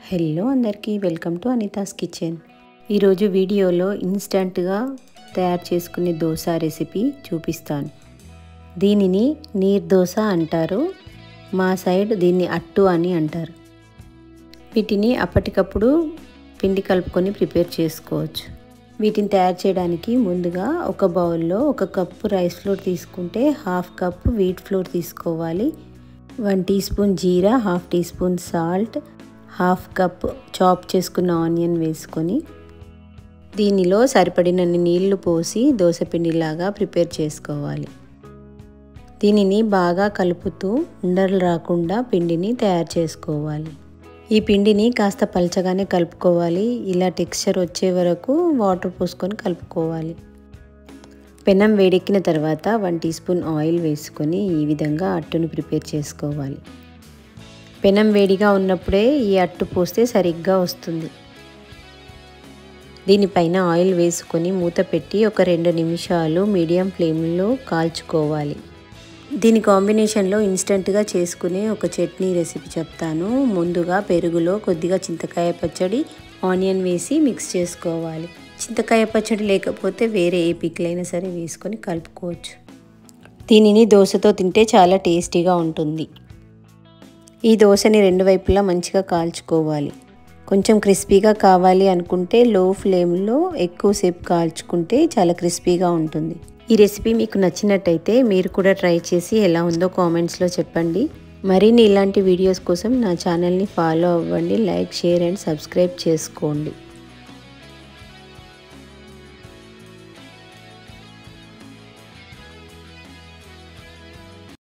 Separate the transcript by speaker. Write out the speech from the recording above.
Speaker 1: Hello అందరికీ welcome to Anita's kitchen. ఈరోజు వీడియోలో ఇన్స్టంట్గా తయారు చేసుకునే దోశ రెసిపీ చూపిస్తాను. దీనిని నీర్ దోశ అంటారు, మా సైడ్ దీన్ని అట్టు అని అంటారు. వీటిని అప్పటికప్పుడు పిండి కలుపుకొని ప్రిపేర్ చేసుకోవచ్చు. వీటిని తయారు చేయడానికి ముందుగా ఒక బౌల్లో 1 కప్పు రైస్ ఫ్లోర్ తీసుకుంటే 1/2 కప్పు వీట్ ఫ్లోర్ తీసుకోవాలి. 1 టీ స్పూన్ జీరా, 1/2 teaspoon salt, 1/2 cup chop చేసుకున్న ఆనియన్ వేసుకొని దీనిలో సరిపడినన్ని నీళ్లు పోసి దోసపిండిలాగా ప్రిపేర్ చేసుకోవాలి. దీనిని బాగా కలుపుతూ ఉండలు రాకుండా పిండిని తయారు చేసుకోవాలి. ఈ పిండిని కాస్త పల్చగానే కలుపుకోవాలి. ఇలా టెక్స్చర్ వచ్చే వరకు వాటర్ పోసుకొని కలుపుకోవాలి. పెనం వేడెక్కిన తర్వాత 1 టీ స్పూన్ ఆయిల్ వేసుకొని ఈ విధంగా అట్టును ప్రిపేర్ చేసుకోవాలి. పెనం వేడిగా ఉన్నప్పుడే ఈ అట్టు పోస్తే సరిగ్గా వస్తుంది. దీనిపైన ఆయిల్ వేసుకొని మూత పెట్టి ఒక 2 నిమిషాలు మీడియం ఫ్లేమ్లో కాల్చుకోవాలి. దీని కాంబినేషన్లో ఇన్స్టెంట్గా చేసుకునే ఒక చట్నీ రెసిపీ చెప్తాను. ముందుగా పెరుగులో కొద్దిగా చింతకాయ పచ్చడి, ఆనియన్ వేసి మిక్స్ చేసుకోవాలి. చింతకాయ పచ్చడి లేకపోతే వేరే ఏ పికిలైనా సరే వేసుకొని కలుపుకోవచ్చు. దీనిని దోశతో తింటే చాలా టేస్టీగా ఉంటుంది. ఈ దోశని 2 వైపులా మంచిగా కాల్చుకోవాలి. కొంచెం క్రిస్పీగా కావాలి అనుకుంటే లో ఫ్లేమ్లో ఎక్కువసేపు కాల్చుకుంటే చాలా క్రిస్పీగా ఉంటుంది. ఈ రెసిపీ మీకు నచ్చినట్టయితే మీరు కూడా ట్రై చేసి ఎలా ఉందో కామెంట్స్లో చెప్పండి. మరిన్ని ఇలాంటి వీడియోస్ కోసం నా ఛానల్ని ఫాలో అవ్వండి. లైక్, షేర్ అండ్ సబ్స్క్రైబ్ చేసుకోండి.